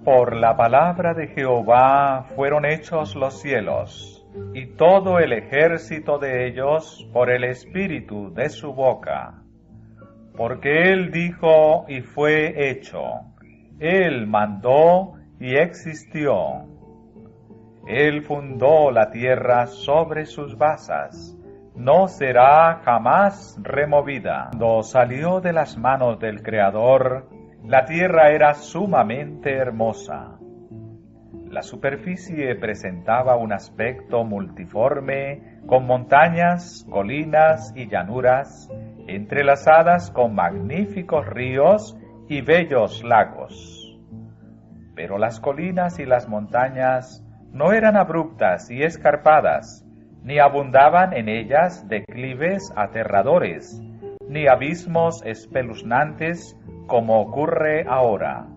Por la palabra de Jehová fueron hechos los cielos, y todo el ejército de ellos por el espíritu de su boca. Porque él dijo y fue hecho, él mandó y existió. Él fundó la tierra sobre sus basas, no será jamás removida. Cuando salió de las manos del Creador, la tierra era sumamente hermosa. La superficie presentaba un aspecto multiforme, con montañas, colinas y llanuras, entrelazadas con magníficos ríos y bellos lagos. Pero las colinas y las montañas no eran abruptas y escarpadas, ni abundaban en ellas declives aterradores, ni abismos espeluznantes como ocurre ahora.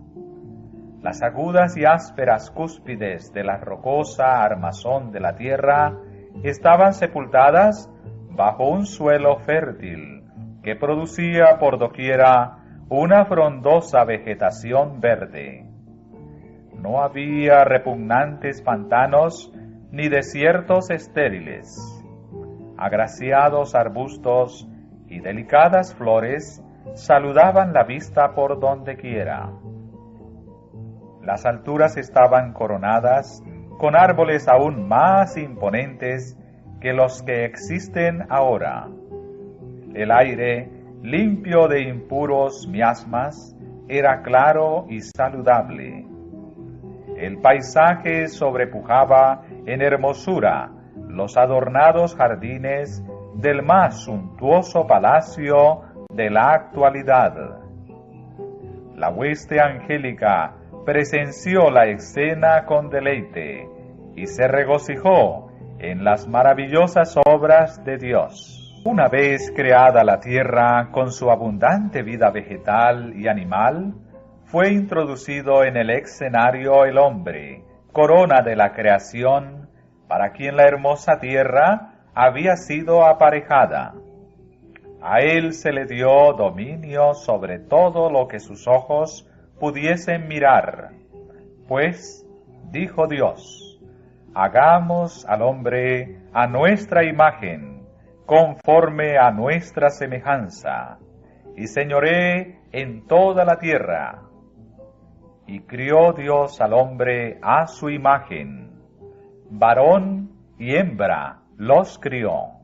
Las agudas y ásperas cúspides de la rocosa armazón de la tierra estaban sepultadas bajo un suelo fértil que producía por doquiera una frondosa vegetación verde. No había repugnantes pantanos ni desiertos estériles. Agraciados arbustos y delicadas flores saludaban la vista por donde quiera. Las alturas estaban coronadas con árboles aún más imponentes que los que existen ahora. El aire, limpio de impuros miasmas, era claro y saludable. El paisaje sobrepujaba en hermosura los adornados jardines del más suntuoso palacio de la actualidad. La hueste angélica presenció la escena con deleite y se regocijó en las maravillosas obras de Dios. Una vez creada la tierra con su abundante vida vegetal y animal, fue introducido en el escenario el hombre, corona de la creación, para quien la hermosa tierra había sido aparejada. A él se le dio dominio sobre todo lo que sus ojos pudiesen mirar. Pues, dijo Dios, hagamos al hombre a nuestra imagen, conforme a nuestra semejanza, y señoree en toda la tierra. Y crió Dios al hombre a su imagen, varón y hembra los crió.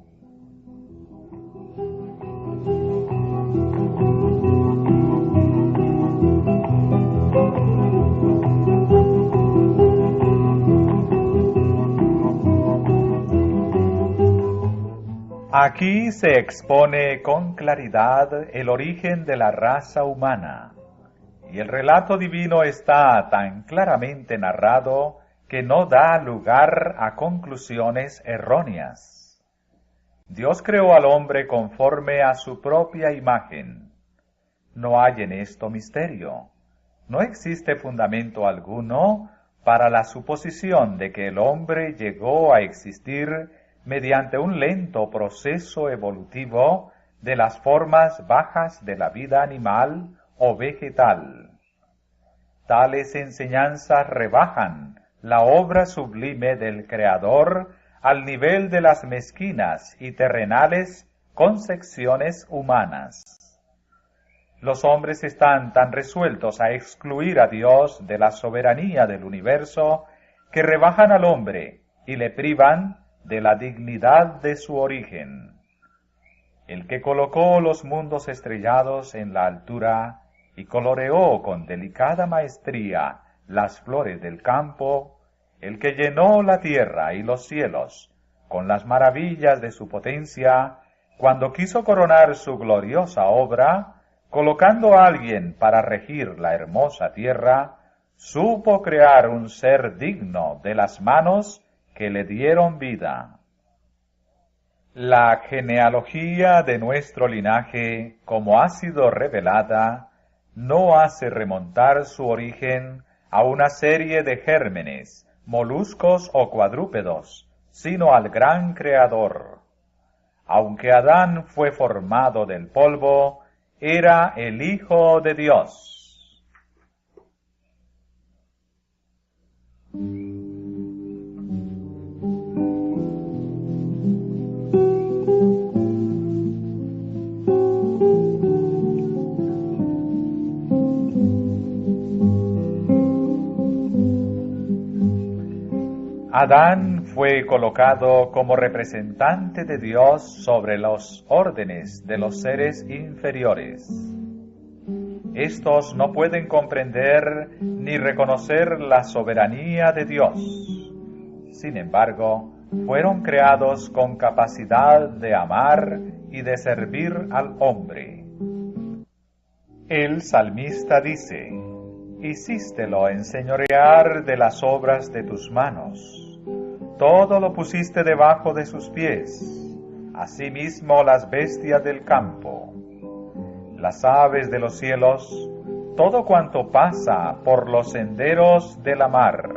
Aquí se expone con claridad el origen de la raza humana, y el relato divino está tan claramente narrado que no da lugar a conclusiones erróneas. Dios creó al hombre conforme a su propia imagen. No hay en esto misterio. No existe fundamento alguno para la suposición de que el hombre llegó a existir mediante un lento proceso evolutivo de las formas bajas de la vida animal o vegetal. Tales enseñanzas rebajan la obra sublime del Creador al nivel de las mezquinas y terrenales concepciones humanas. Los hombres están tan resueltos a excluir a Dios de la soberanía del universo que rebajan al hombre y le privan de la dignidad de su origen. El que colocó los mundos estrellados en la altura y coloreó con delicada maestría las flores del campo, el que llenó la tierra y los cielos con las maravillas de su potencia, cuando quiso coronar su gloriosa obra, colocando a alguien para regir la hermosa tierra, supo crear un ser digno de las manos que le dieron vida. La genealogía de nuestro linaje, como ha sido revelada, no hace remontar su origen a una serie de gérmenes, moluscos o cuadrúpedos, sino al gran Creador. Aunque Adán fue formado del polvo, era el Hijo de Dios. Adán fue colocado como representante de Dios sobre los órdenes de los seres inferiores. Estos no pueden comprender ni reconocer la soberanía de Dios. Sin embargo, fueron creados con capacidad de amar y de servir al hombre. El salmista dice: «Hicístelo enseñorear de las obras de tus manos. Todo lo pusiste debajo de sus pies, asimismo las bestias del campo, las aves de los cielos, todo cuanto pasa por los senderos de la mar».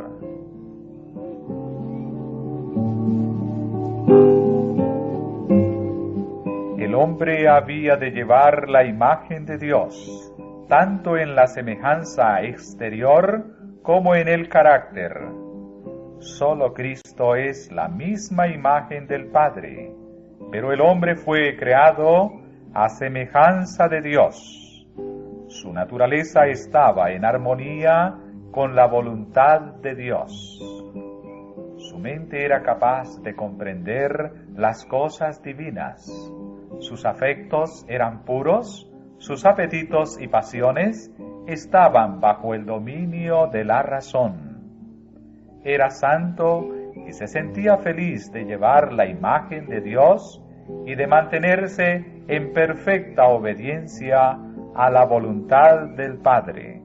El hombre había de llevar la imagen de Dios, tanto en la semejanza exterior como en el carácter. Solo Cristo es la misma imagen del Padre, pero el hombre fue creado a semejanza de Dios. Su naturaleza estaba en armonía con la voluntad de Dios. Su mente era capaz de comprender las cosas divinas. Sus afectos eran puros, sus apetitos y pasiones estaban bajo el dominio de la razón. Era santo y se sentía feliz de llevar la imagen de Dios y de mantenerse en perfecta obediencia a la voluntad del Padre.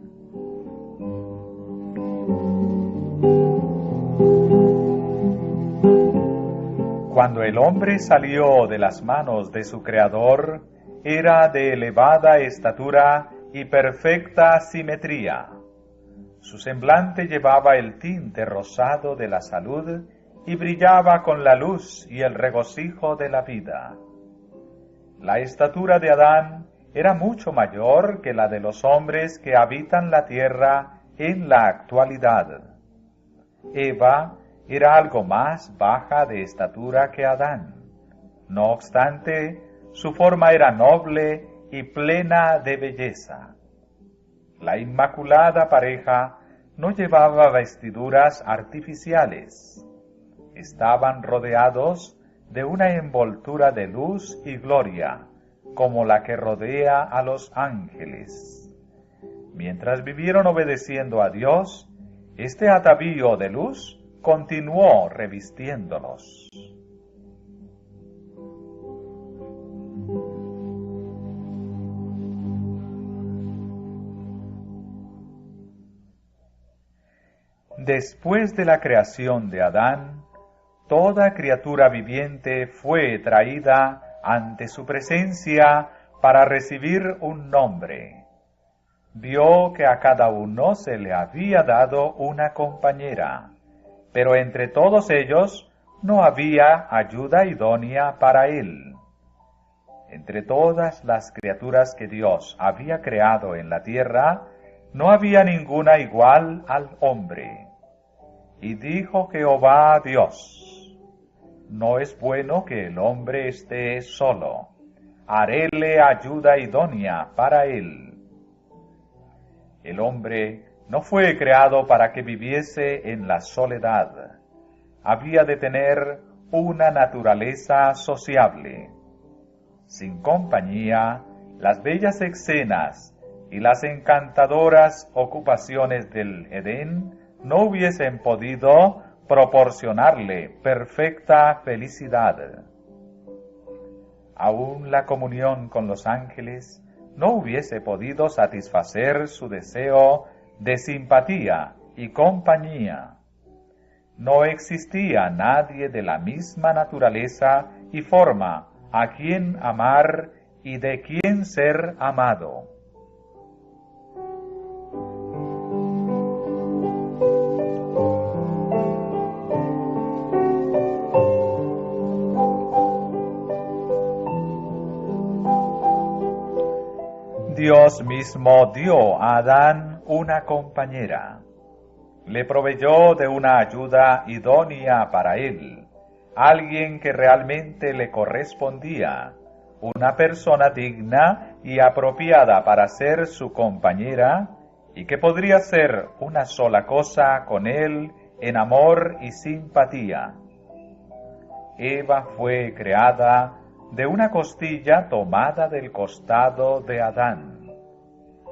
Cuando el hombre salió de las manos de su Creador, era de elevada estatura y perfecta simetría. Su semblante llevaba el tinte rosado de la salud y brillaba con la luz y el regocijo de la vida. La estatura de Adán era mucho mayor que la de los hombres que habitan la tierra en la actualidad. Eva era algo más baja de estatura que Adán. No obstante, su forma era noble y plena de belleza. La inmaculada pareja no llevaba vestiduras artificiales. Estaban rodeados de una envoltura de luz y gloria, como la que rodea a los ángeles. Mientras vivieron obedeciendo a Dios, este atavío de luz continuó revistiéndolos. Después de la creación de Adán, toda criatura viviente fue traída ante su presencia para recibir un nombre. Vio que a cada uno se le había dado una compañera, pero entre todos ellos no había ayuda idónea para él. Entre todas las criaturas que Dios había creado en la tierra, no había ninguna igual al hombre. Y dijo Jehová a Dios: «No es bueno que el hombre esté solo. Haréle ayuda idónea para él». El hombre no fue creado para que viviese en la soledad. Había de tener una naturaleza sociable. Sin compañía, las bellas escenas y las encantadoras ocupaciones del Edén no hubiesen podido proporcionarle perfecta felicidad. Aún la comunión con los ángeles no hubiese podido satisfacer su deseo de simpatía y compañía. No existía nadie de la misma naturaleza y forma a quien amar y de quien ser amado. Dios mismo dio a Adán una compañera. Le proveyó de una ayuda idónea para él, alguien que realmente le correspondía, una persona digna y apropiada para ser su compañera y que podría ser una sola cosa con él en amor y simpatía. Eva fue creada de una costilla tomada del costado de Adán.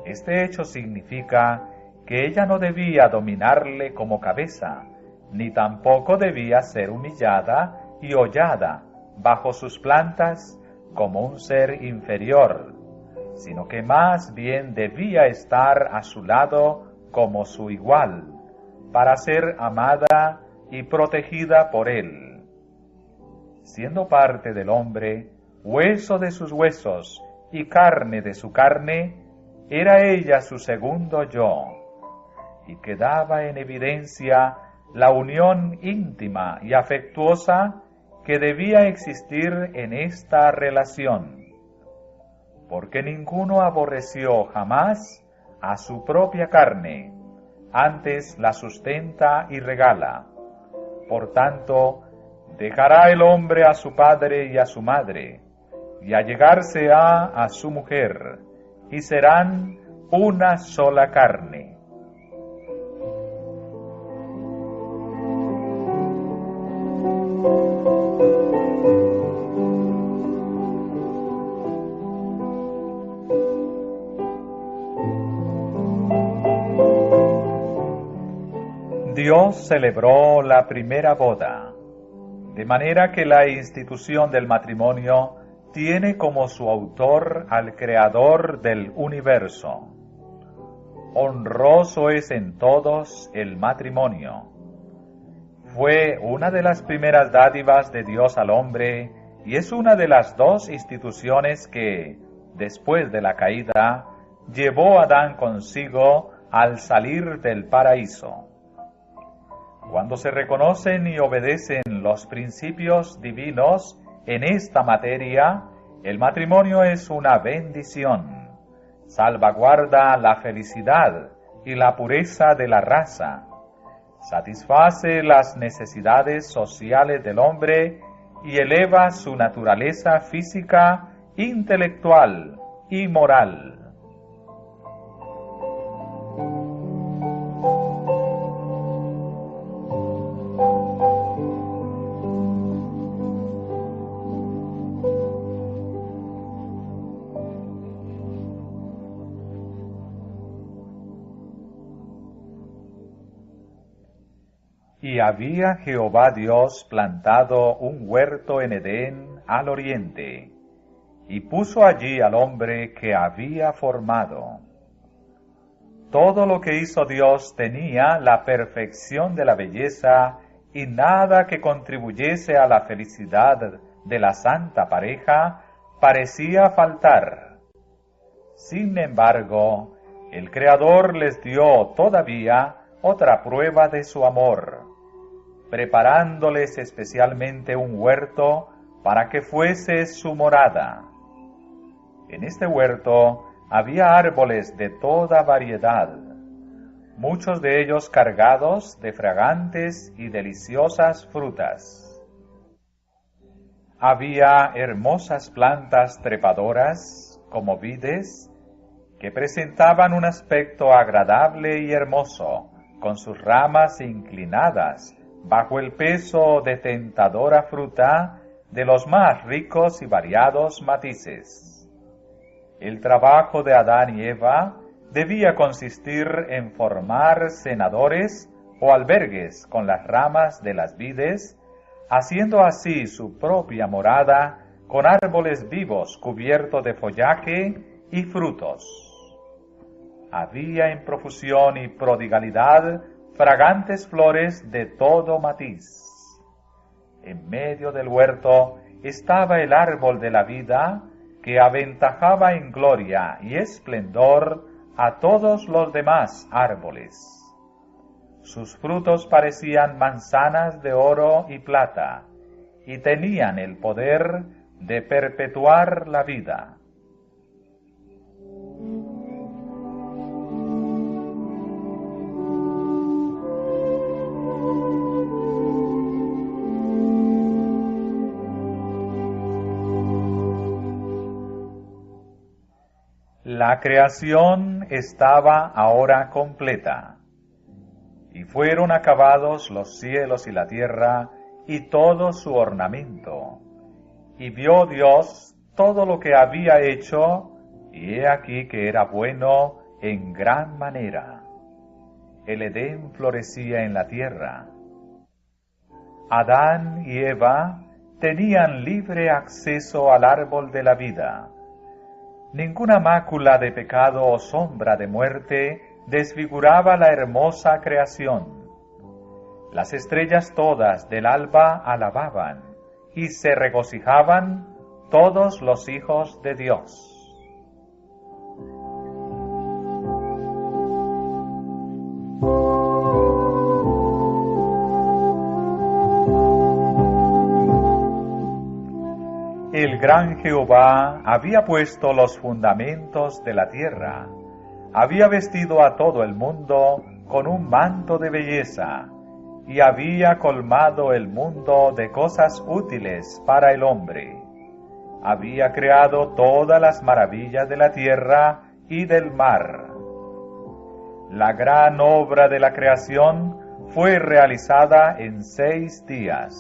Este hecho significa que ella no debía dominarle como cabeza, ni tampoco debía ser humillada y hollada bajo sus plantas como un ser inferior, sino que más bien debía estar a su lado como su igual, para ser amada y protegida por él. Siendo parte del hombre, hueso de sus huesos y carne de su carne, era ella su segundo yo, y quedaba en evidencia la unión íntima y afectuosa que debía existir en esta relación, porque ninguno aborreció jamás a su propia carne, antes la sustenta y regala. Por tanto, dejará el hombre a su padre y a su madre, y allegarse a su mujer, y serán una sola carne. Dios celebró la primera boda, de manera que la institución del matrimonio tiene como su autor al Creador del universo. Honroso es en todos el matrimonio. Fue una de las primeras dádivas de Dios al hombre y es una de las dos instituciones que, después de la caída, llevó a Adán consigo al salir del paraíso. Cuando se reconocen y obedecen los principios divinos en esta materia, el matrimonio es una bendición. Salvaguarda la felicidad y la pureza de la raza. Satisface las necesidades sociales del hombre y eleva su naturaleza física, intelectual y moral. Y había Jehová Dios plantado un huerto en Edén al oriente, y puso allí al hombre que había formado. Todo lo que hizo Dios tenía la perfección de la belleza, y nada que contribuyese a la felicidad de la santa pareja parecía faltar. Sin embargo, el Creador les dio todavía otra prueba de su amor, preparándoles especialmente un huerto para que fuese su morada. En este huerto había árboles de toda variedad, muchos de ellos cargados de fragantes y deliciosas frutas. Había hermosas plantas trepadoras, como vides, que presentaban un aspecto agradable y hermoso, con sus ramas inclinadas bajo el peso de tentadora fruta de los más ricos y variados matices. El trabajo de Adán y Eva debía consistir en formar cenadores o albergues con las ramas de las vides, haciendo así su propia morada con árboles vivos cubiertos de follaje y frutos. Había en profusión y prodigalidad fragantes flores de todo matiz. En medio del huerto estaba el árbol de la vida, que aventajaba en gloria y esplendor a todos los demás árboles. Sus frutos parecían manzanas de oro y plata, y tenían el poder de perpetuar la vida. La creación estaba ahora completa, y fueron acabados los cielos y la tierra, y todo su ornamento. Y vio Dios todo lo que había hecho, y he aquí que era bueno en gran manera. El Edén florecía en la tierra. Adán y Eva tenían libre acceso al árbol de la vida. Ninguna mácula de pecado o sombra de muerte desfiguraba la hermosa creación. Las estrellas todas del alba alababan, y se regocijaban todos los hijos de Dios. El gran Jehová había puesto los fundamentos de la tierra, había vestido a todo el mundo con un manto de belleza, y había colmado el mundo de cosas útiles para el hombre. Había creado todas las maravillas de la tierra y del mar. La gran obra de la creación fue realizada en 6 días.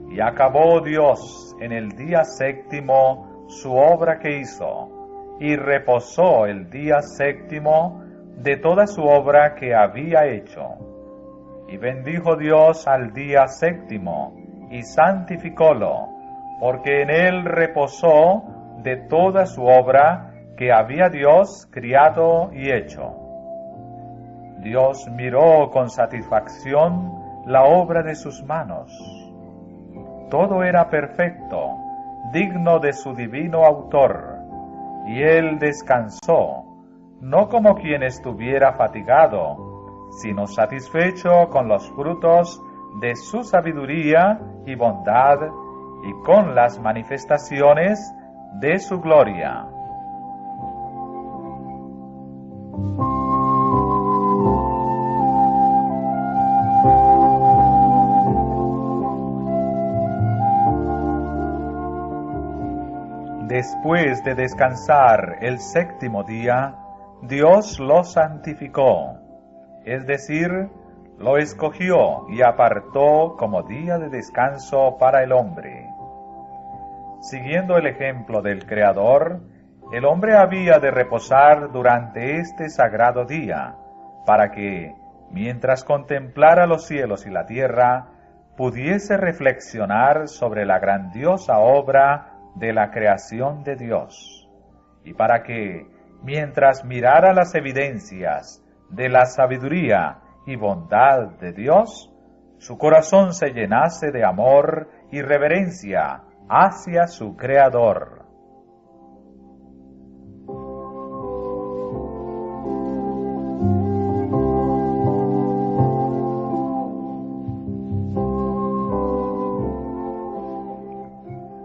Y acabó Dios en el día séptimo su obra que hizo, y reposó el día séptimo de toda su obra que había hecho. Y bendijo Dios al día séptimo, y santificólo, porque en él reposó de toda su obra que había Dios criado y hecho. Dios miró con satisfacción la obra de sus manos. Todo era perfecto, digno de su divino autor, y él descansó, no como quien estuviera fatigado, sino satisfecho con los frutos de su sabiduría y bondad, y con las manifestaciones de su gloria. Después de descansar el séptimo día, Dios lo santificó, es decir, lo escogió y apartó como día de descanso para el hombre. Siguiendo el ejemplo del Creador, el hombre había de reposar durante este sagrado día, para que, mientras contemplara los cielos y la tierra, pudiese reflexionar sobre la grandiosa obra de la creación de Dios, y para que, mientras mirara las evidencias de la sabiduría y bondad de Dios, su corazón se llenase de amor y reverencia hacia su Creador.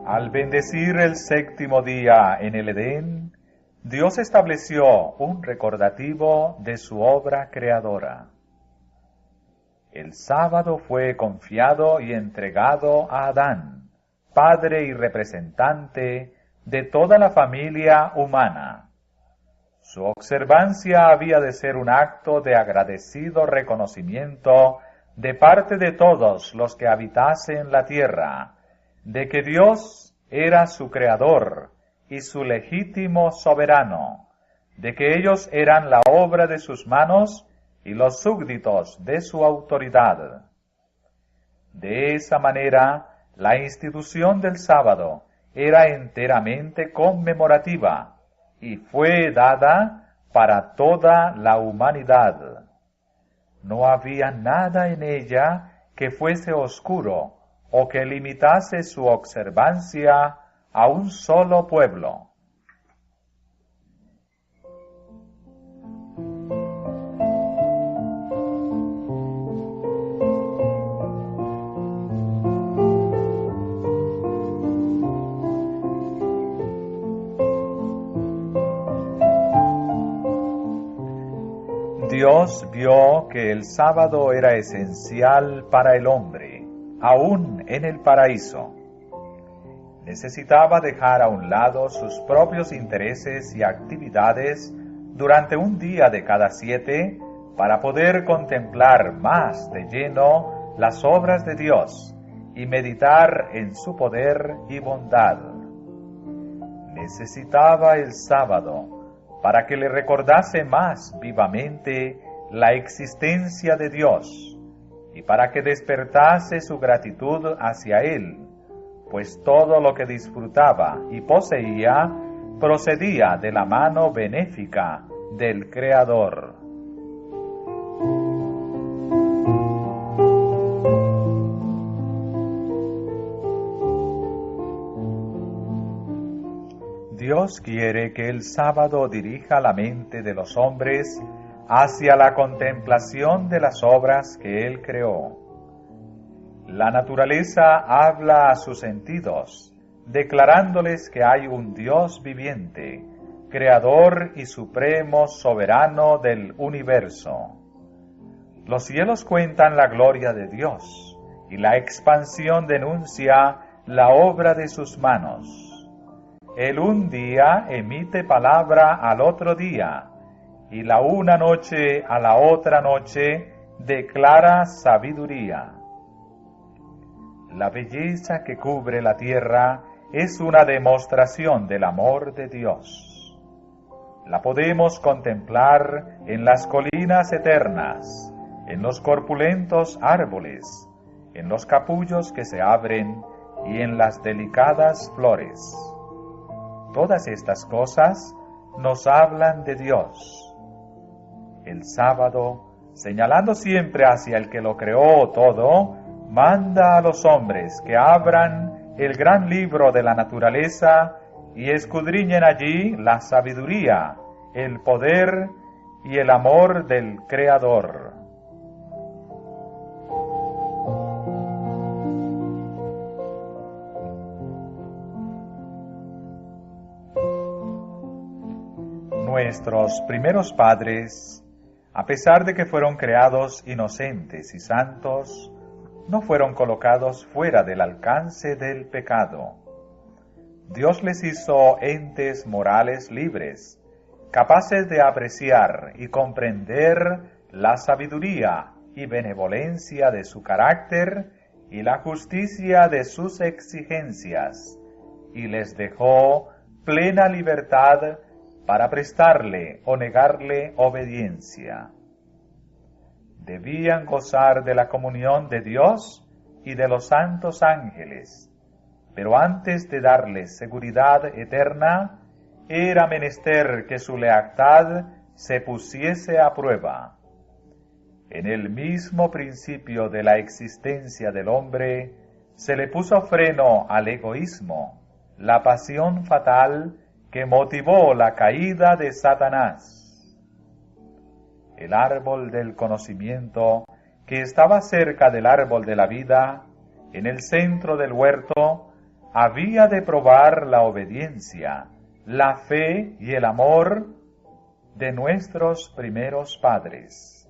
Al bendecir el séptimo día en el Edén, Dios estableció un recordativo de su obra creadora. El sábado fue confiado y entregado a Adán, padre y representante de toda la familia humana. Su observancia había de ser un acto de agradecido reconocimiento de parte de todos los que habitasen la tierra, de que Dios era su creador y su legítimo soberano, de que ellos eran la obra de sus manos y los súbditos de su autoridad. De esa manera, la institución del sábado era enteramente conmemorativa y fue dada para toda la humanidad. No había nada en ella que fuese oscuro o que limitase su observancia a un solo pueblo. Dios vio que el sábado era esencial para el hombre, aún en el paraíso. Necesitaba dejar a un lado sus propios intereses y actividades durante un día de cada 7 para poder contemplar más de lleno las obras de Dios y meditar en su poder y bondad. Necesitaba el sábado para que le recordase más vivamente la existencia de Dios y para que despertase su gratitud hacia Él, pues todo lo que disfrutaba y poseía procedía de la mano benéfica del Creador. Dios quiere que el sábado dirija la mente de los hombres hacia la contemplación de las obras que Él creó. La naturaleza habla a sus sentidos, declarándoles que hay un Dios viviente, creador y supremo soberano del universo. Los cielos cuentan la gloria de Dios, y la expansión denuncia la obra de sus manos. El un día emite palabra al otro día, y la una noche a la otra noche declara sabiduría. La belleza que cubre la tierra es una demostración del amor de Dios. La podemos contemplar en las colinas eternas, en los corpulentos árboles, en los capullos que se abren y en las delicadas flores. Todas estas cosas nos hablan de Dios. El sábado, señalando siempre hacia el que lo creó todo, manda a los hombres que abran el gran libro de la naturaleza y escudriñen allí la sabiduría, el poder y el amor del Creador. Nuestros primeros padres, a pesar de que fueron creados inocentes y santos, no fueron colocados fuera del alcance del pecado. Dios les hizo entes morales libres, capaces de apreciar y comprender la sabiduría y benevolencia de su carácter y la justicia de sus exigencias, y les dejó plena libertad para prestarle o negarle obediencia. Debían gozar de la comunión de Dios y de los santos ángeles, pero antes de darles seguridad eterna, era menester que su lealtad se pusiese a prueba. En el mismo principio de la existencia del hombre, se le puso freno al egoísmo, la pasión fatal que motivó la caída de Satanás. El árbol del conocimiento, que estaba cerca del árbol de la vida, en el centro del huerto, había de probar la obediencia, la fe y el amor de nuestros primeros padres.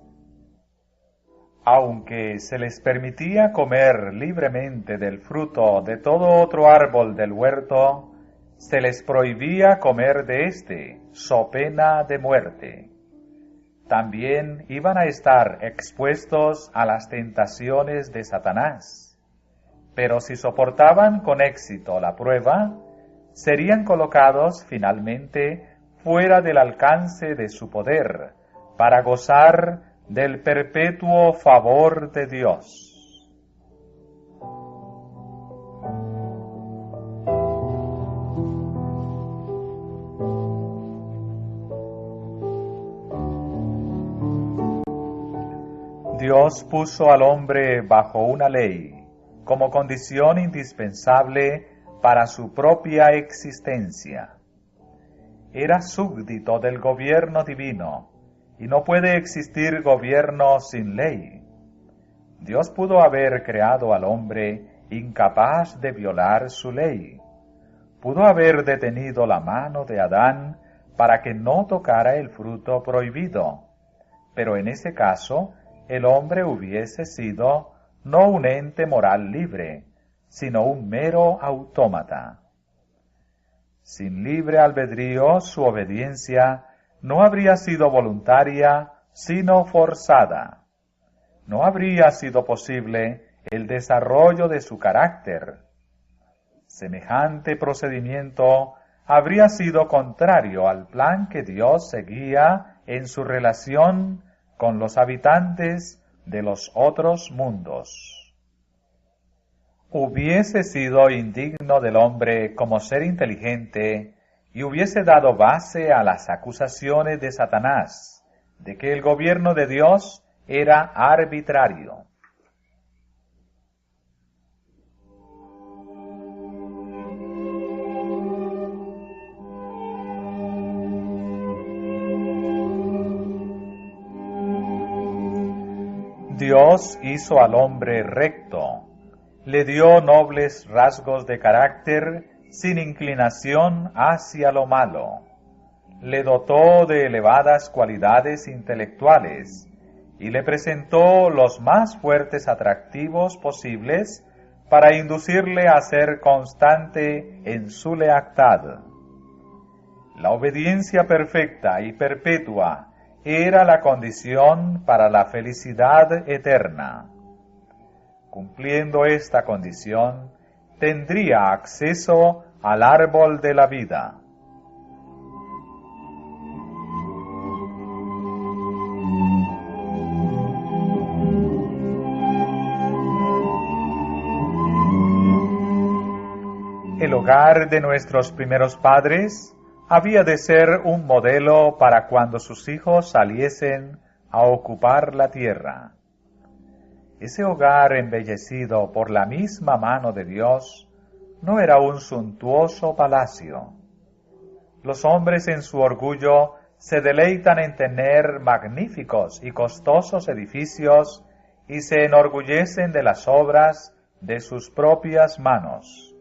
Aunque se les permitía comer libremente del fruto de todo otro árbol del huerto, se les prohibía comer de éste, so pena de muerte. También iban a estar expuestos a las tentaciones de Satanás. Pero si soportaban con éxito la prueba, serían colocados finalmente fuera del alcance de su poder, para gozar del perpetuo favor de Dios. Dios puso al hombre bajo una ley, como condición indispensable para su propia existencia. Era súbdito del gobierno divino, y no puede existir gobierno sin ley. Dios pudo haber creado al hombre incapaz de violar su ley. Pudo haber detenido la mano de Adán para que no tocara el fruto prohibido, pero en ese caso, el hombre hubiese sido no un ente moral libre, sino un mero autómata. Sin libre albedrío, su obediencia no habría sido voluntaria, sino forzada. No habría sido posible el desarrollo de su carácter. Semejante procedimiento habría sido contrario al plan que Dios seguía en su relación con los habitantes de los otros mundos. Hubiese sido indigno del hombre como ser inteligente y hubiese dado base a las acusaciones de Satanás de que el gobierno de Dios era arbitrario. Dios hizo al hombre recto, le dio nobles rasgos de carácter sin inclinación hacia lo malo, le dotó de elevadas cualidades intelectuales y le presentó los más fuertes atractivos posibles para inducirle a ser constante en su lealtad. La obediencia perfecta y perpetua era la condición para la felicidad eterna. Cumpliendo esta condición, tendría acceso al árbol de la vida. El hogar de nuestros primeros padres había de ser un modelo para cuando sus hijos saliesen a ocupar la tierra. Ese hogar embellecido por la misma mano de Dios no era un suntuoso palacio. Los hombres en su orgullo se deleitan en tener magníficos y costosos edificios y se enorgullecen de las obras de sus propias manos.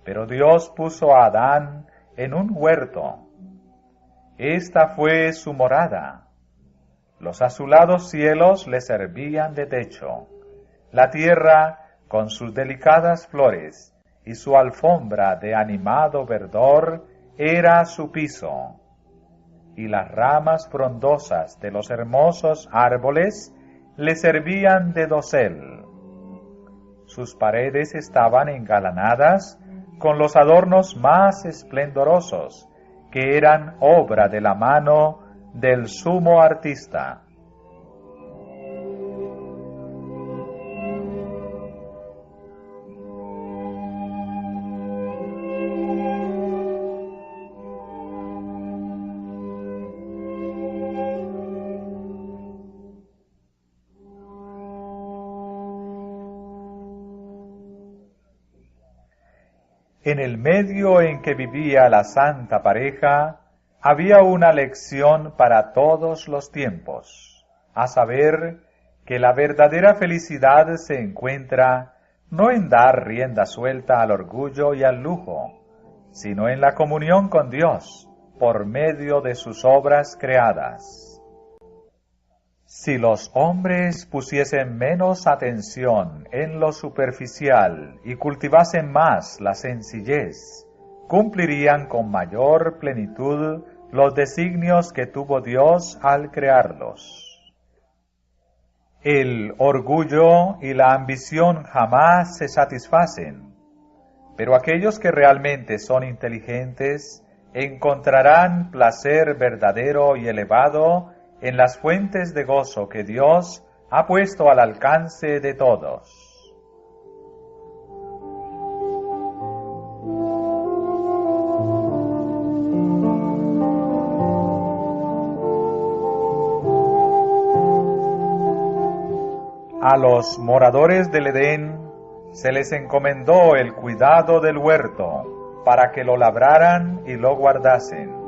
Pero Dios puso a Adán en un huerto. Esta fue su morada. Los azulados cielos le servían de techo. La tierra, con sus delicadas flores y su alfombra de animado verdor, era su piso. Y las ramas frondosas de los hermosos árboles le servían de dosel. Sus paredes estaban engalanadas con los adornos más esplendorosos, que eran obra de la mano del sumo artista. En el medio en que vivía la santa pareja, había una lección para todos los tiempos, a saber, que la verdadera felicidad se encuentra no en dar rienda suelta al orgullo y al lujo, sino en la comunión con Dios, por medio de sus obras creadas. Si los hombres pusiesen menos atención en lo superficial y cultivasen más la sencillez, cumplirían con mayor plenitud los designios que tuvo Dios al crearlos. El orgullo y la ambición jamás se satisfacen, pero aquellos que realmente son inteligentes encontrarán placer verdadero y elevado en las fuentes de gozo que Dios ha puesto al alcance de todos. A los moradores del Edén se les encomendó el cuidado del huerto para que lo labraran y lo guardasen.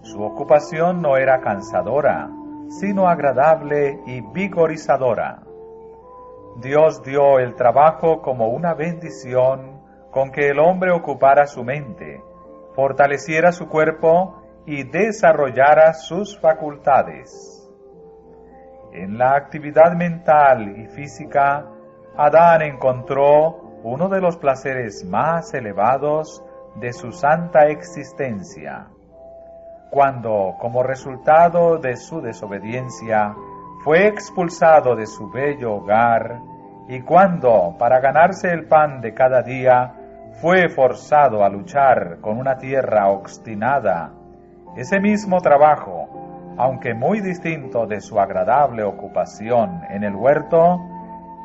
Su ocupación no era cansadora, sino agradable y vigorizadora. Dios dio el trabajo como una bendición con que el hombre ocupara su mente, fortaleciera su cuerpo y desarrollara sus facultades. En la actividad mental y física, Adán encontró uno de los placeres más elevados de su santa existencia. cuando, como resultado de su desobediencia, fue expulsado de su bello hogar, y cuando, para ganarse el pan de cada día, fue forzado a luchar con una tierra obstinada, ese mismo trabajo, aunque muy distinto de su agradable ocupación en el huerto,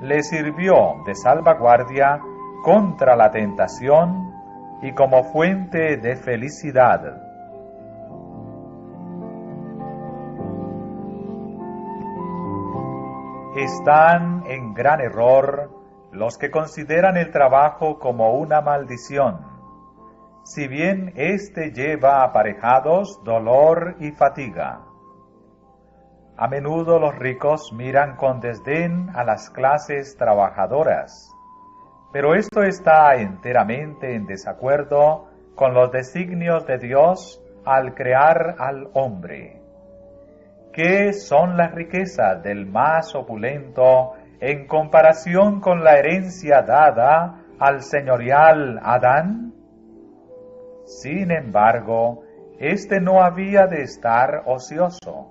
le sirvió de salvaguardia contra la tentación y como fuente de felicidad. Están en gran error los que consideran el trabajo como una maldición, si bien éste lleva aparejados dolor y fatiga. A menudo los ricos miran con desdén a las clases trabajadoras, pero esto está enteramente en desacuerdo con los designios de Dios al crear al hombre. ¿Qué son las riquezas del más opulento en comparación con la herencia dada al señorial Adán? Sin embargo, éste no había de estar ocioso.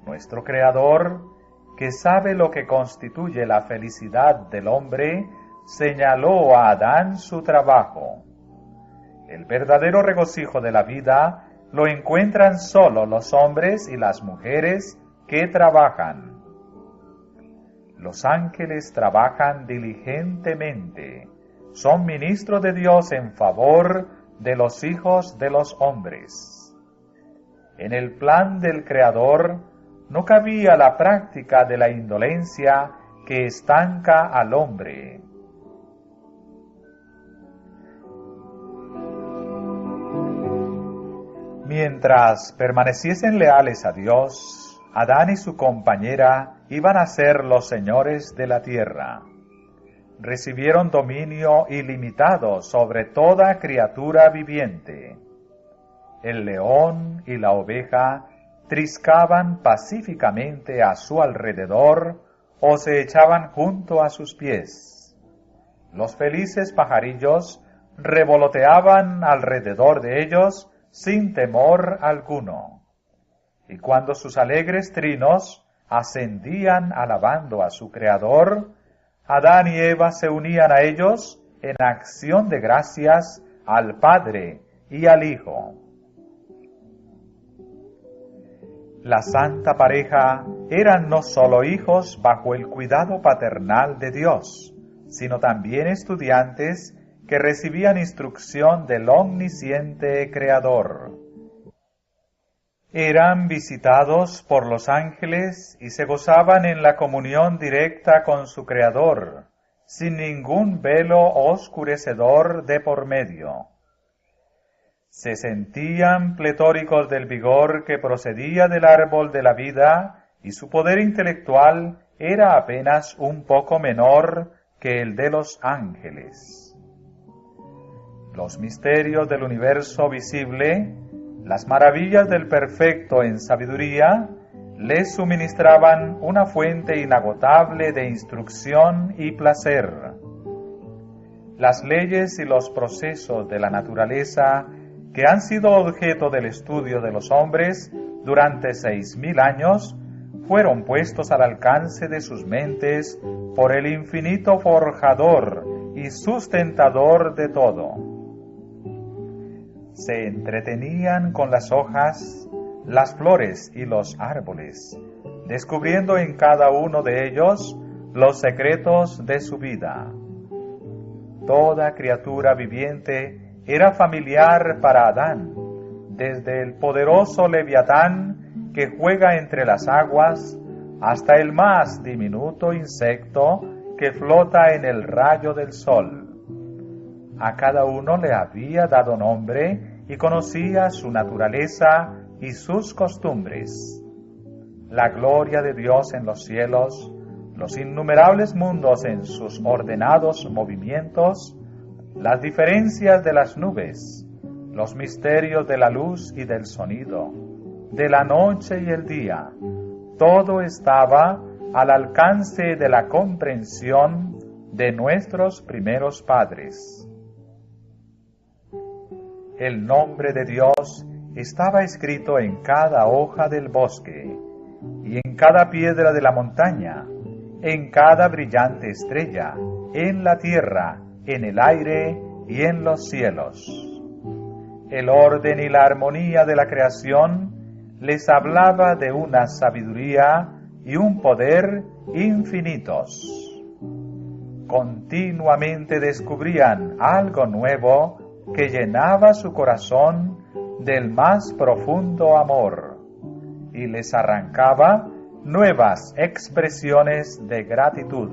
Nuestro Creador, que sabe lo que constituye la felicidad del hombre, señaló a Adán su trabajo. El verdadero regocijo de la vida lo encuentran solo los hombres y las mujeres que trabajan. Los ángeles trabajan diligentemente, son ministros de Dios en favor de los hijos de los hombres. En el plan del Creador no cabía la práctica de la indolencia que estanca al hombre. Mientras permaneciesen leales a Dios, Adán y su compañera iban a ser los señores de la tierra. Recibieron dominio ilimitado sobre toda criatura viviente. El león y la oveja triscaban pacíficamente a su alrededor o se echaban junto a sus pies. Los felices pajarillos revoloteaban alrededor de ellos sin temor alguno. Y cuando sus alegres trinos ascendían alabando a su Creador, Adán y Eva se unían a ellos en acción de gracias al Padre y al Hijo. La santa pareja eran no solo hijos bajo el cuidado paternal de Dios, sino también estudiantes que recibían instrucción del omnisciente Creador. Eran visitados por los ángeles y se gozaban en la comunión directa con su Creador, sin ningún velo oscurecedor de por medio. Se sentían pletóricos del vigor que procedía del árbol de la vida, y su poder intelectual era apenas un poco menor que el de los ángeles. Los misterios del universo visible, las maravillas del perfecto en sabiduría, les suministraban una fuente inagotable de instrucción y placer. Las leyes y los procesos de la naturaleza, que han sido objeto del estudio de los hombres durante 6.000 años, fueron puestos al alcance de sus mentes por el infinito forjador y sustentador de todo. Se entretenían con las hojas, las flores y los árboles, descubriendo en cada uno de ellos los secretos de su vida. Toda criatura viviente era familiar para Adán, desde el poderoso Leviatán que juega entre las aguas, hasta el más diminuto insecto que flota en el rayo del sol. A cada uno le había dado nombre y conocía su naturaleza y sus costumbres. La gloria de Dios en los cielos, los innumerables mundos en sus ordenados movimientos, las diferencias de las nubes, los misterios de la luz y del sonido, de la noche y el día, todo estaba al alcance de la comprensión de nuestros primeros padres. El nombre de Dios estaba escrito en cada hoja del bosque, y en cada piedra de la montaña, en cada brillante estrella, en la tierra, en el aire y en los cielos. El orden y la armonía de la creación les hablaba de una sabiduría y un poder infinitos. Continuamente descubrían algo nuevo que llenaba su corazón del más profundo amor y les arrancaba nuevas expresiones de gratitud.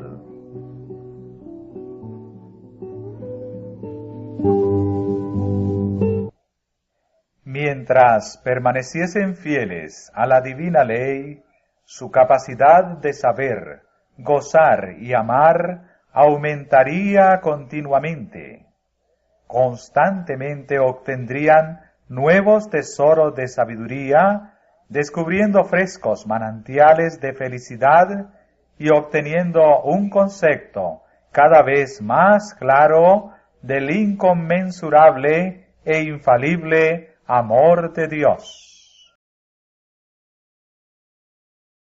Mientras permaneciesen fieles a la divina ley, su capacidad de saber, gozar y amar aumentaría continuamente. Constantemente obtendrían nuevos tesoros de sabiduría, descubriendo frescos manantiales de felicidad y obteniendo un concepto cada vez más claro del inconmensurable e infalible amor de Dios.